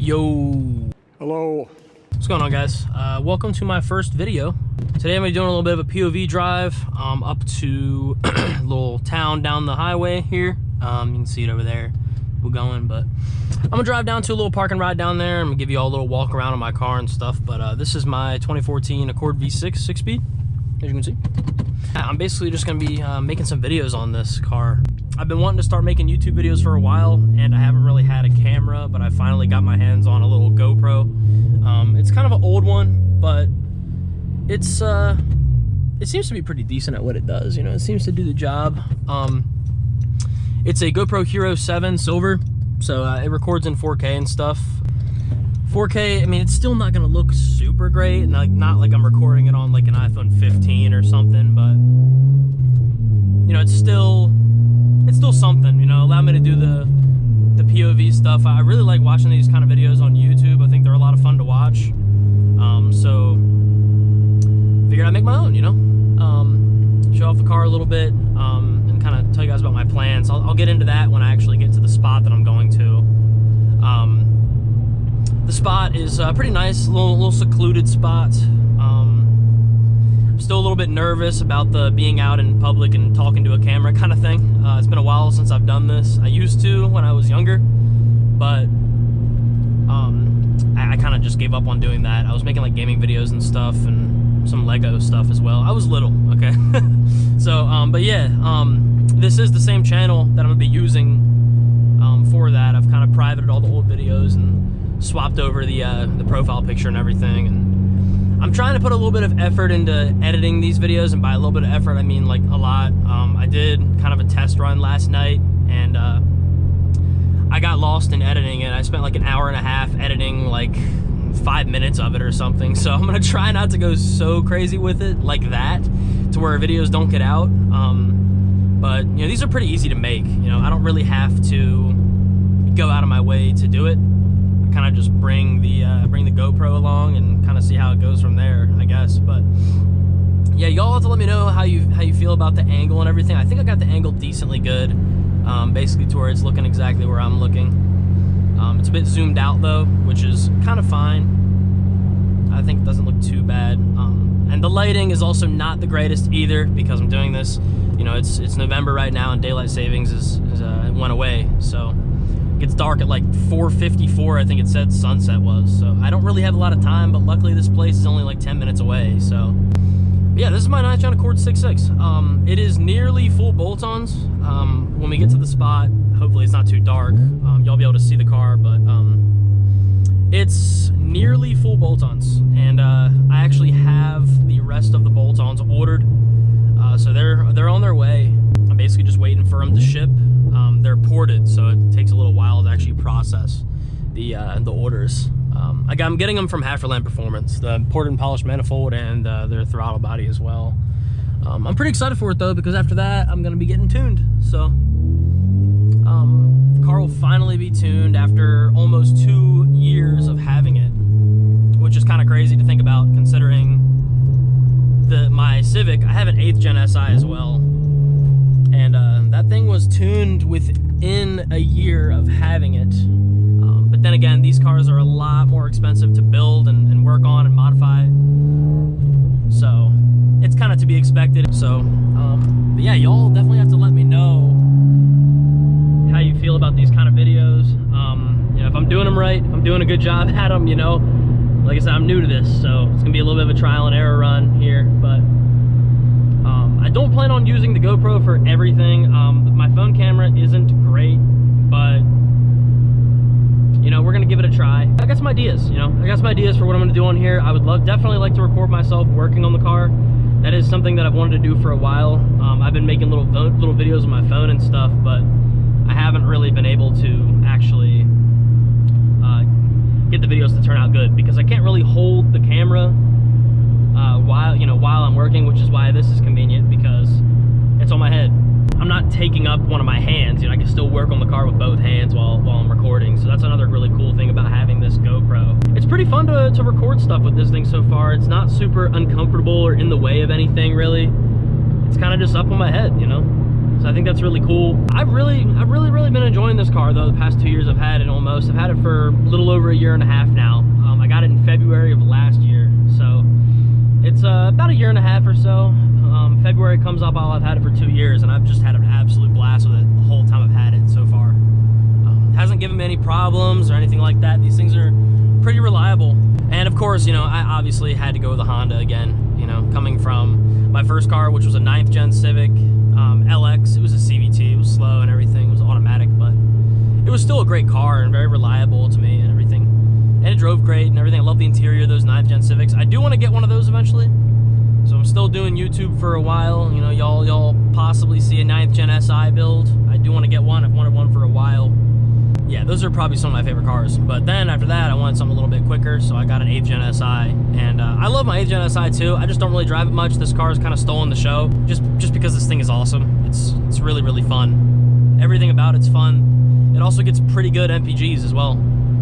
Yo. Hello. What's going on, guys? Welcome to my first video. Today I'm gonna be doing a little bit of a POV drive up to a little town down the highway here. You can see it over there. We're going, but I'm gonna drive down to a little parking ride down there. I'm gonna give you all a little walk around on my car and stuff. But this is my 2014 Accord V6 6-speed, as you can see. I'm basically just gonna be making some videos on this car. I've been wanting to start making YouTube videos for a while, and I haven't really had a camera, but I finally got my hands on a little GoPro. It's kind of an old one, but it seems to be pretty decent at what it does. You know, it seems to do the job. It's a GoPro Hero 7 Silver, so it records in 4K and stuff. 4K, I mean, it's still not gonna look super great, and not like I'm recording it on like an iPhone 15 or something, but you know, it's still something, you know. Allow me to do the POV stuff. I really like watching these kind of videos on YouTube. I think they're a lot of fun to watch. So figured I'd make my own, you know. Show off the car a little bit, and kind of tell you guys about my plans. I'll get into that when I actually get to the spot that I'm going to. The spot is pretty nice, little secluded spot. I'm still a little bit nervous about the being out in public and talking to a camera kind of thing. It's been a while since I've done this. I used to when I was younger, but I kind of just gave up on doing that. I was making like gaming videos and stuff and some Lego stuff as well. I was little, okay? So, but yeah, this is the same channel that I'm gonna be using for that. I've kind of privated all the old videos and swapped over the profile picture and everything, and I'm trying to put a little bit of effort into editing these videos, and by a little bit of effort, I mean like a lot. I did kind of a test run last night, and I got lost in editing it. I spent like an hour and a half editing like 5 minutes of it or something, so I'm gonna try not to go so crazy with it like that, to where videos don't get out. But you know, these are pretty easy to make. You know, I don't really have to go out of my way to do it. Kind of just bring the GoPro along and kind of see how it goes from there, I guess. But yeah, y'all have to let me know how you feel about the angle and everything. I think I got the angle decently good, basically to where it's looking exactly where I'm looking. It's a bit zoomed out though, which is kind of fine. I think it doesn't look too bad. And the lighting is also not the greatest either, because I'm doing this, you know, it's November right now, and daylight savings it went away, so it's dark at like 4:54, I think it said sunset was. So I don't really have a lot of time, but luckily this place is only like 10 minutes away. So but yeah, this is my 9th Accord 6.6. It is nearly full bolt-ons. When we get to the spot, hopefully it's not too dark, y'all be able to see the car, but it's nearly full bolt-ons, and I actually have the rest of the bolt-ons ordered, so they're on their way. I'm basically just waiting for them to ship. They're ported, so it takes a little while to actually process the orders. I'm getting them from Halferland Performance, the ported and polished manifold, and their throttle body as well. I'm pretty excited for it though, because after that I'm gonna be getting tuned. So the car will finally be tuned after almost 2 years of having it, which is kind of crazy to think about, considering my Civic. I have an 8th gen SI as well, and that thing was tuned within a year of having it. But then again, these cars are a lot more expensive to build and work on and modify, so it's kind of to be expected. So but yeah, y'all definitely have to let me know how you feel about these kind of videos. You know, if I'm doing them right, if I'm doing a good job at them, you know. Like I said, I'm new to this, so it's gonna be a little bit of a trial and error run here, but I don't plan on using the GoPro for everything. My phone camera isn't great, but you know, we're gonna give it a try. I got some ideas, you know. I got some ideas for what I'm gonna do on here. I would definitely like to record myself working on the car. That is something that I've wanted to do for a while. I've been making little videos on my phone and stuff, but I haven't really been able to actually get the videos to turn out good, because I can't really hold the camera while I'm working, which is why this is convenient, because it's on my head. I'm not taking up one of my hands. You know, I can still work on the car with both hands while I'm recording. So that's another really cool thing about having this GoPro. It's pretty fun to record stuff with this thing so far. It's not super uncomfortable or in the way of anything, really. It's kind of just up on my head, you know. So I think that's really cool. I've really been enjoying this car though. The past 2 years I've had it almost. I've had it for a little over a year and a half now. I got it in February of last year. So it's about a year and a half or so. February comes up, I'll have had it for 2 years, and I've just had an absolute blast with it the whole time I've had it so far. Hasn't given me any problems or anything like that. These things are pretty reliable. And of course, you know, I obviously had to go with a Honda again, you know, coming from my first car, which was a 9th gen Civic LX. It was a CVT, it was slow and everything, it was automatic, but it was still a great car and very reliable to me and everything. And it drove great and everything. I love the interior of those 9th gen Civics. I do want to get one of those eventually. So I'm still doing YouTube for a while. You know, y'all possibly see a 9th gen SI build. I do want to get one. I've wanted one for a while. Yeah, those are probably some of my favorite cars. But then after that, I wanted something a little bit quicker, so I got an 8th gen SI. And I love my 8th gen SI too. I just don't really drive it much. This car is kind of stolen the show, just because this thing is awesome. It's really fun. Everything about it's fun. It also gets pretty good MPGs as well.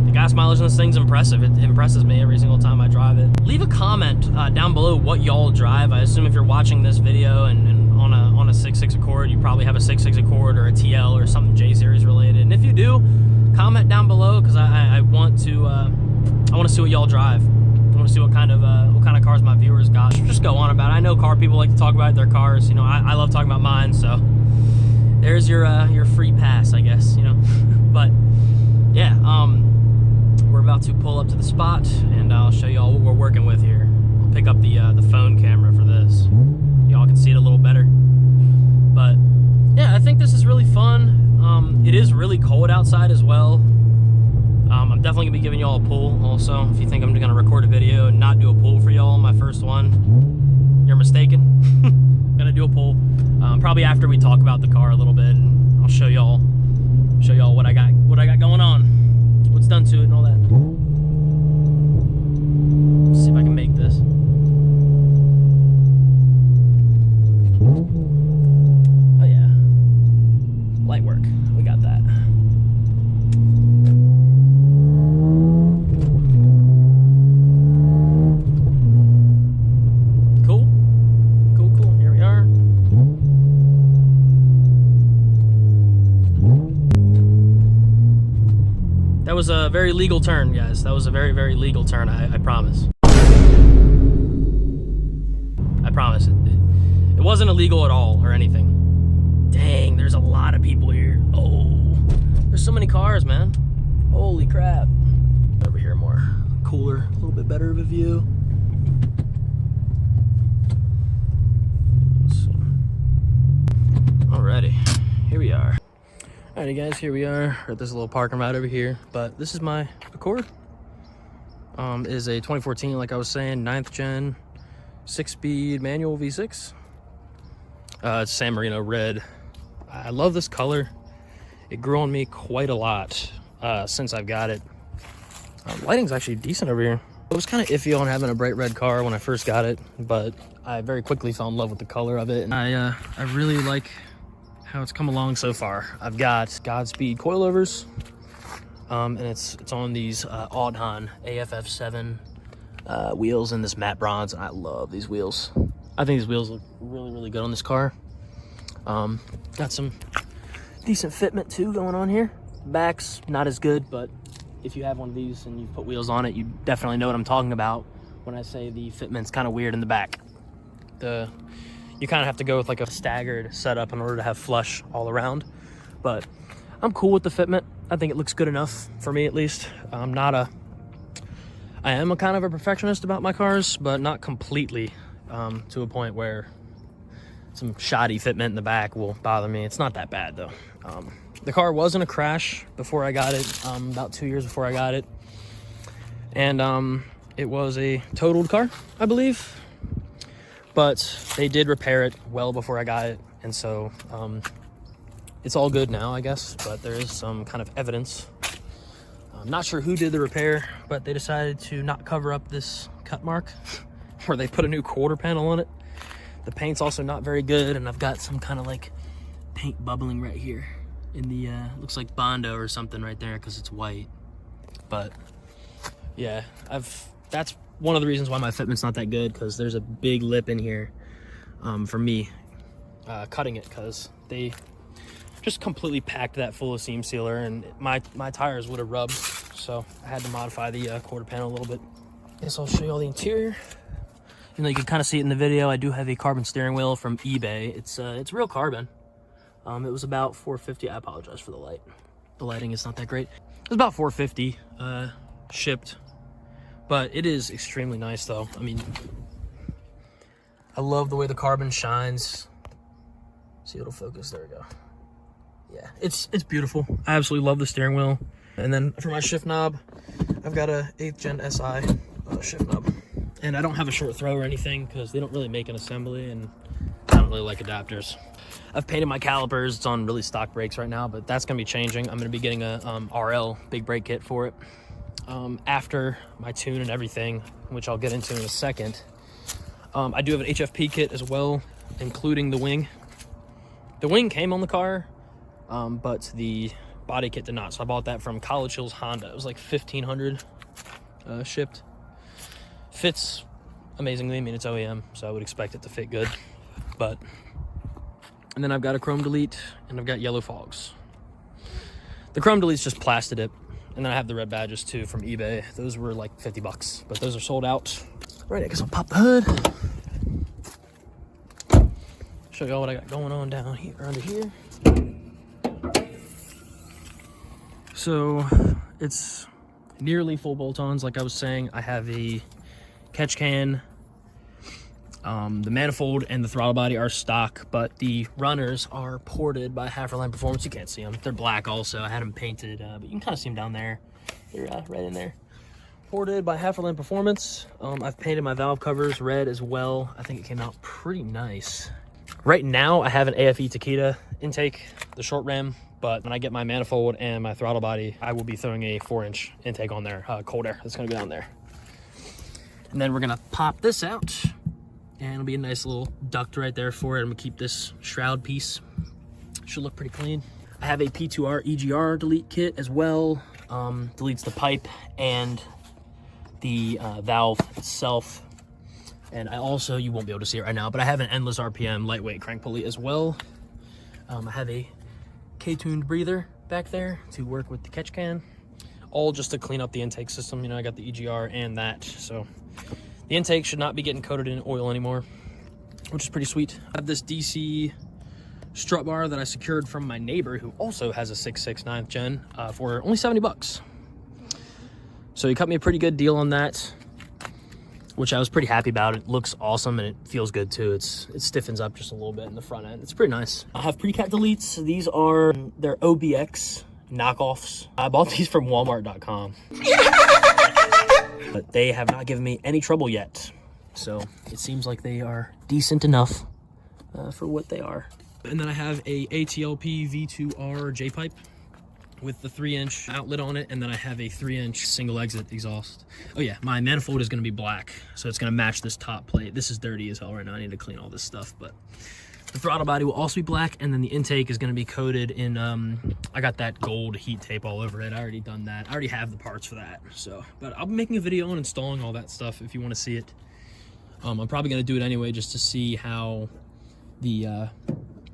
The gas mileage on this thing's impressive. It impresses me every single time I drive it. Leave a comment down below what y'all drive. I assume if you're watching this video and on a 6.6 Accord, you probably have a 6.6 Accord or a TL or something J-Series related. And if you do, comment down below, because I want to see what y'all drive. I want to see what kind of cars my viewers got. Just go on about it. I know car people like to talk about their cars. You know, I love talking about mine. So there's your free pass, I guess. You know, but yeah. We're about to pull up to the spot, and I'll show y'all what we're working with here. I'll pick up the phone camera for this. Y'all can see it a little better. But yeah, I think this is really fun. It is really cold outside as well. I'm definitely gonna be giving y'all a pull also. If you think I'm gonna record a video and not do a pull for y'all on my first one, you're mistaken. I'm gonna do a pull probably after we talk about the car a little bit, and I'll show y'all what I got going on, what's done to it and all that. Let's see if I can make this. Oh yeah, light work, we got that. Cool, here we are. That was a very legal turn, guys. That was a very legal turn, I promise. I promise. It wasn't illegal at all or anything. Dang, there's a lot of people here. Oh, there's so many cars, man. Holy crap. Over here more cooler, a little bit better of a view. So, alrighty, here we are. Alrighty guys, here we are at this little parking lot over here, but this is my Accord. Is a 2014, like I was saying, 9th gen, 6-speed manual V6. It's San Marino red. I love this color. It grew on me quite a lot since I've got it. Lighting's actually decent over here. It was kind of iffy on having a bright red car when I first got it, but I very quickly fell in love with the color of it, and I really like how it's come along so far. I've got Godspeed coilovers, and it's on these Audhan AFF7 wheels in this matte bronze, and I love these wheels. I think these wheels look really good on this car. Got some decent fitment too going on here. Back's not as good, but if you have one of these and you put wheels on it, you definitely know what I'm talking about when I say the fitment's kind of weird in the back. You kind of have to go with like a staggered setup in order to have flush all around, but I'm cool with the fitment. I think it looks good enough for me, at least. I am a kind of a perfectionist about my cars, but not completely, to a point where some shoddy fitment in the back will bother me. It's not that bad though. The car was in a crash before I got it, about 2 years before I got it, and it was a totaled car, I believe. But they did repair it well before I got it, and so it's all good now, I guess, but there is some kind of evidence. I'm not sure who did the repair, but they decided to not cover up this cut mark where they put a new quarter panel on it. The paint's also not very good, and I've got some kind of like paint bubbling right here in the, looks like Bondo or something right there because it's white. But yeah, that's one of the reasons why my fitment's not that good, because there's a big lip in here for me cutting it, because they just completely packed that full of seam sealer, and my tires would have rubbed, so I had to modify the quarter panel a little bit. Guess I'll show you all the interior. You know, you can kind of see it in the video. I do have a carbon steering wheel from eBay. It's real carbon. It was about $450. I apologize for the light. The lighting is not that great. It was about $450 shipped, but it is extremely nice though. I mean, I love the way the carbon shines. See, it'll focus. There we go. Yeah, it's beautiful. I absolutely love the steering wheel. And then for my shift knob, I've got a 8th gen SI shift knob. And I don't have a short throw or anything because they don't really make an assembly, and I don't really like adapters. I've painted my calipers. It's on really stock brakes right now, but that's gonna be changing. I'm gonna be getting a RL big brake kit for it after my tune and everything, which I'll get into in a second. I do have an HFP kit as well, including the wing. The wing came on the car, but the body kit did not. So I bought that from College Hills Honda. It was like $1,500 shipped. Fits amazingly. I mean, it's OEM, so I would expect it to fit good. And then I've got a chrome delete, and I've got yellow fogs. The chrome delete's just plasted it, and then I have the red badges too from eBay. Those were like $50, but those are sold out. Right, I guess I'll pop the hood. Show y'all what I got going on down here, under here. So it's nearly full bolt-ons, like I was saying. I have a catch can. The manifold and the throttle body are stock, but the runners are ported by Half-Line Performance. You can't see them. They're black also. I had them painted, but you can kind of see them down there. They're right in there. Ported by Half-Line Performance. I've painted my valve covers red as well. I think it came out pretty nice. Right now, I have an AFE Takeda intake, the short ram, but when I get my manifold and my throttle body, I will be throwing a 4-inch intake on there, cold air. That's gonna go down there. And then we're gonna pop this out, and it'll be a nice little duct right there for it. I'm gonna keep this shroud piece. Should look pretty clean. I have a P2R EGR delete kit as well. Deletes the pipe and the valve itself. And I also, you won't be able to see it right now, but I have an endless RPM lightweight crank pulley as well. I have a K-tuned breather back there to work with the catch can, all just to clean up the intake system. You know, I got the EGR and that, so the intake should not be getting coated in oil anymore, which is pretty sweet. I have this DC strut bar that I secured from my neighbor who also has a 6.6 9th gen for only $70. So he cut me a pretty good deal on that, which I was pretty happy about. It looks awesome and it feels good too. It stiffens up just a little bit in the front end. It's pretty nice. I have pre-cat deletes. These are their OBX knockoffs. I bought these from Walmart.com. But they have not given me any trouble yet. So it seems like they are decent enough for what they are. And then I have a ATLP V2R J-pipe with the 3-inch outlet on it, and then I have a 3-inch single exit exhaust. Oh yeah, my manifold is gonna be black, so it's gonna match this top plate. This is dirty as hell right now. I need to clean all this stuff, but the throttle body will also be black, and then the intake is gonna be coated in, I got that gold heat tape all over it. I already done that. I already have the parts for that, so. But I'll be making a video on installing all that stuff if you wanna see it. I'm probably gonna do it anyway just to see how the,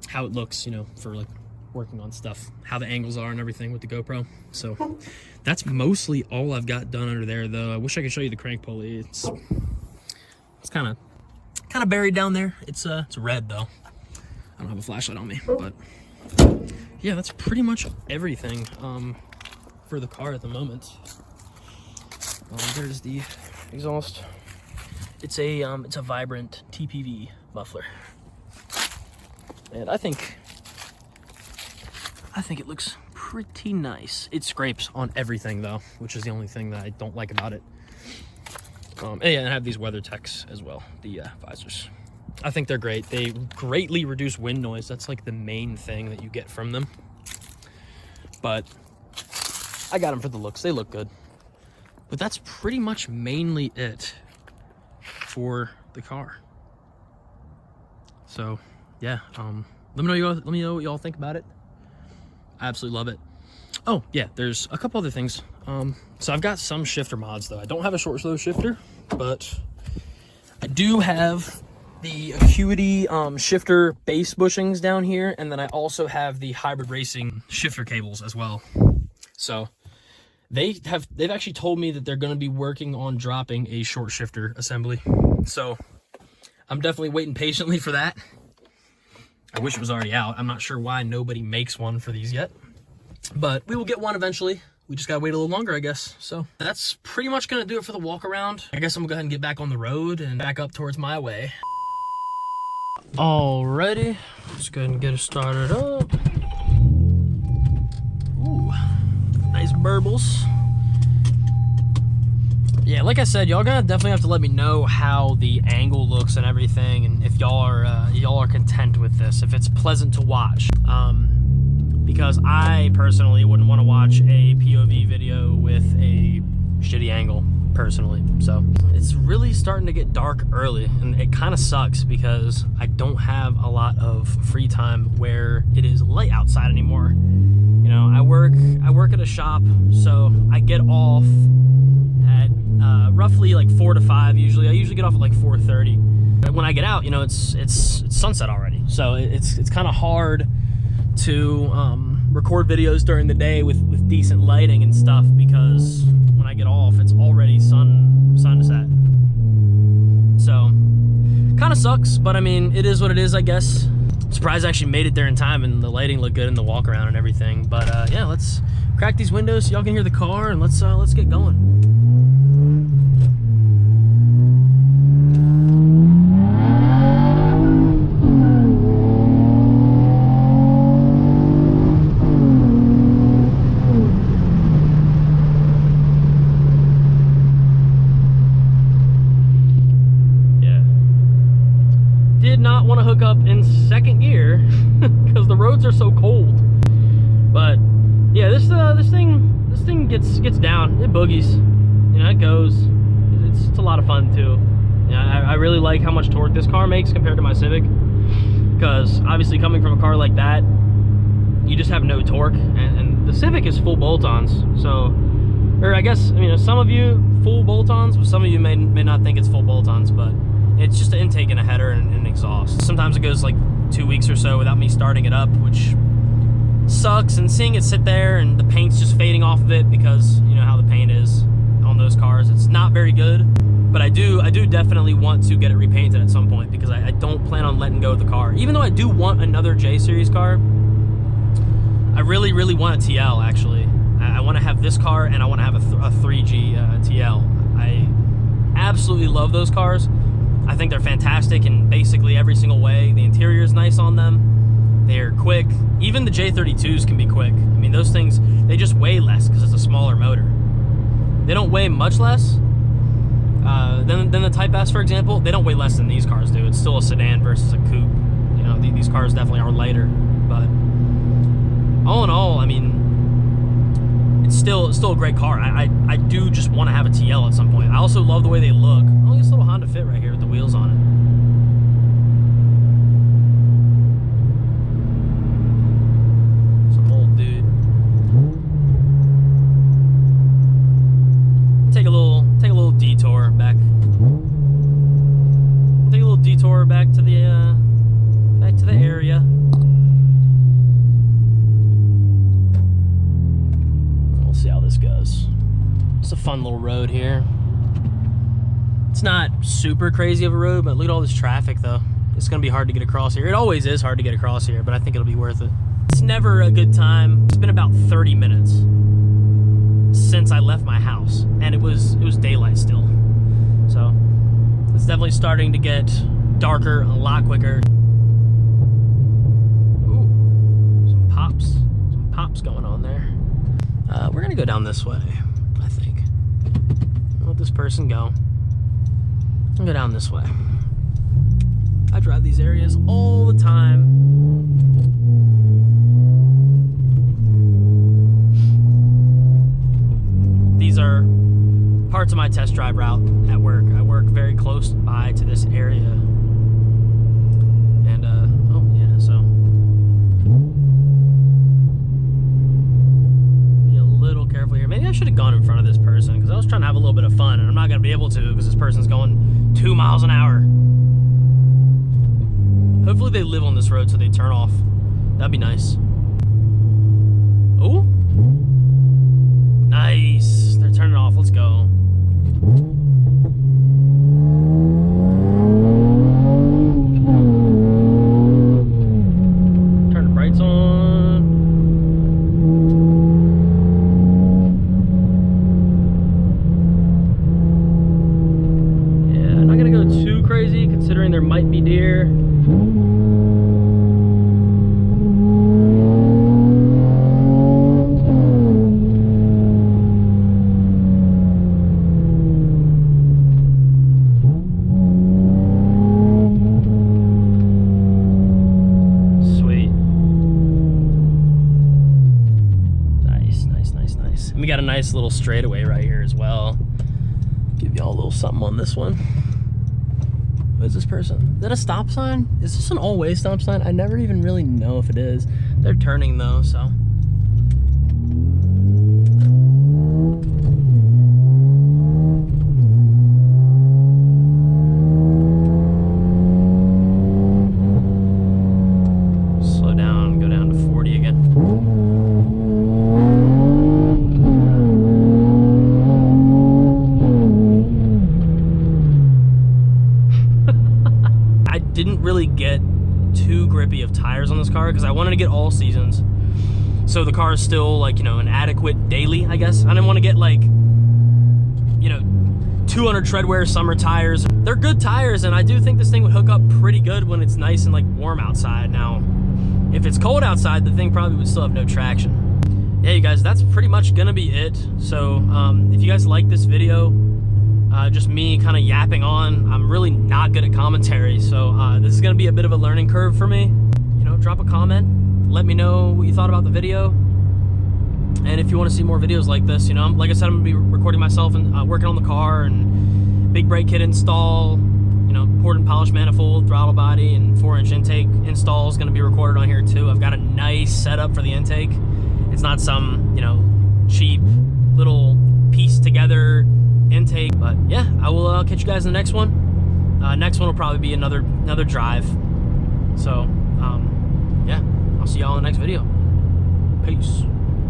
how it looks, you know, for like working on stuff, how the angles are and everything with the GoPro. So that's mostly all I've got done under there though. I wish I could show you the crank pulley. It's kind of buried down there. It's red though. I don't have a flashlight on me, but yeah, that's pretty much everything for the car at the moment. There's the exhaust. It's a Vibrant TPV muffler, and I think it looks pretty nice. It scrapes on everything though, which is the only thing that I don't like about it. And yeah, and I have these WeatherTechs as well, the visors. I think they're great. They greatly reduce wind noise. That's like the main thing that you get from them. But I got them for the looks. They look good. But that's pretty much mainly it for the car. So yeah, let me know what y'all think about it. I absolutely love it. Oh yeah, there's a couple other things. So I've got some shifter mods though. I don't have a short slow shifter, but I do have the Acuity shifter base bushings down here, and then I also have the Hybrid Racing shifter cables as well. So they've actually told me that they're going to be working on dropping a short shifter assembly. So I'm definitely waiting patiently for that. I wish it was already out. I'm not sure why nobody makes one for these yet, but we will get one eventually. We just gotta wait a little longer, I guess. So that's pretty much gonna do it for the walk around. I guess I'm gonna go ahead and get back on the road and back up towards my way. Alrighty, let's go ahead and get it started up. Ooh, nice burbles. Yeah, like I said, y'all gonna definitely have to let me know how the angle looks and everything, and if y'all are content with this, if it's pleasant to watch. Because I personally wouldn't want to watch a POV video with a shitty angle, personally. So it's really starting to get dark early, and it kind of sucks because I don't have a lot of free time where it is light outside anymore. You know, I work at a shop, so I get off at roughly like 4 to 5 usually. I usually get off at like 4:30. But when I get out, you know, it's sunset already, so it's kind of hard to record videos during the day with decent lighting and stuff, because when I get off, it's already sunset. So kind of sucks, but I mean, it is what it is, I guess. I'm surprised I actually made it there in time, and the lighting looked good in the walk around and everything. But yeah, let's crack these windows so y'all can hear the car, and let's get going. Not want to hook up in second gear because the roads are so cold. But yeah, this thing gets down. It boogies, you know, it goes. It's a lot of fun too. Yeah, I really like how much torque this car makes compared to my Civic, because obviously coming from a car like that, you just have no torque, and the Civic is full bolt-ons. So, or I guess, I mean, some of you full bolt-ons, but some of you may not think it's full bolt-ons, but it's just an intake and a header and an exhaust. Sometimes it goes like 2 weeks or so without me starting it up, which sucks, and seeing it sit there and the paint's just fading off of it, because you know how the paint is on those cars. It's not very good, but I do definitely want to get it repainted at some point, because I don't plan on letting go of the car. Even though I do want another J Series car, I really want a TL actually. I want to have this car, and I want to have a 3G TL. I absolutely love those cars. I think they're fantastic in basically every single way. The interior is nice on them. They're quick. Even the J32s can be quick. I mean, those things, they just weigh less because it's a smaller motor. They don't weigh much less than the Type S, for example. They don't weigh less than these cars do. It's still a sedan versus a coupe. You know, these cars definitely are lighter. But all in all, I mean, it's still a great car. I do just want to have a TL at some point. I also love the way they look. Oh, this little Honda Fit right here with the wheels on it. Some old dude. Take a little detour back. Take a little detour back to the area. See how this goes. It's a fun little road here. It's not super crazy of a road, but look at all this traffic though. It's gonna be hard to get across here. It always is hard to get across here, but I think it'll be worth it. It's never a good time. It's been about 30 minutes since I left my house, and it was daylight still. So it's definitely starting to get darker a lot quicker. Ooh, some pops going on there. We're gonna go down this way, I think. I'll let this person go. I'll go down this way. I drive these areas all the time. These are parts of my test drive route at work. I work very close by to this area. And, oh yeah, so. Little careful here. Maybe I should have gone in front of this person, because I was trying to have a little bit of fun, and I'm not going to be able to because this person's going 2 miles an hour. Hopefully they live on this road so they turn off. That'd be nice. Oh, nice. They're turning off. Let's go. Turn the brights on. Yeah, not gonna go too crazy considering there might be deer. We got a nice little straightaway right here as well. Give y'all a little something on this one. What is this person? Is that a stop sign? Is this an all-way stop sign? I never even really know if it is. They're turning though, so. Slow down, go down to 40 again. Didn't really get too grippy of tires on this car because I wanted to get all seasons, so the car is still like, you know, an adequate daily, I guess. I didn't want to get like, you know, 200 treadwear summer tires. They're good tires, and I do think this thing would hook up pretty good when it's nice and like warm outside. Now if it's cold outside, the thing probably would still have no traction. Yeah, you guys, that's pretty much gonna be it. So if you guys like this video, just me kind of yapping on. I'm really not good at commentary, so this is gonna be a bit of a learning curve for me. You know, drop a comment, let me know what you thought about the video, and if you want to see more videos like this, you know, like I said, I'm gonna be recording myself and working on the car, and big brake kit install, you know, poured and polished manifold, throttle body, and 4-inch intake install is gonna be recorded on here too. I've got a nice setup for the intake. It's not some, you know, cheap little piece together intake, but yeah, I will catch you guys in the next one. Next one will probably be another drive. So yeah, I'll see y'all in the next video. Peace.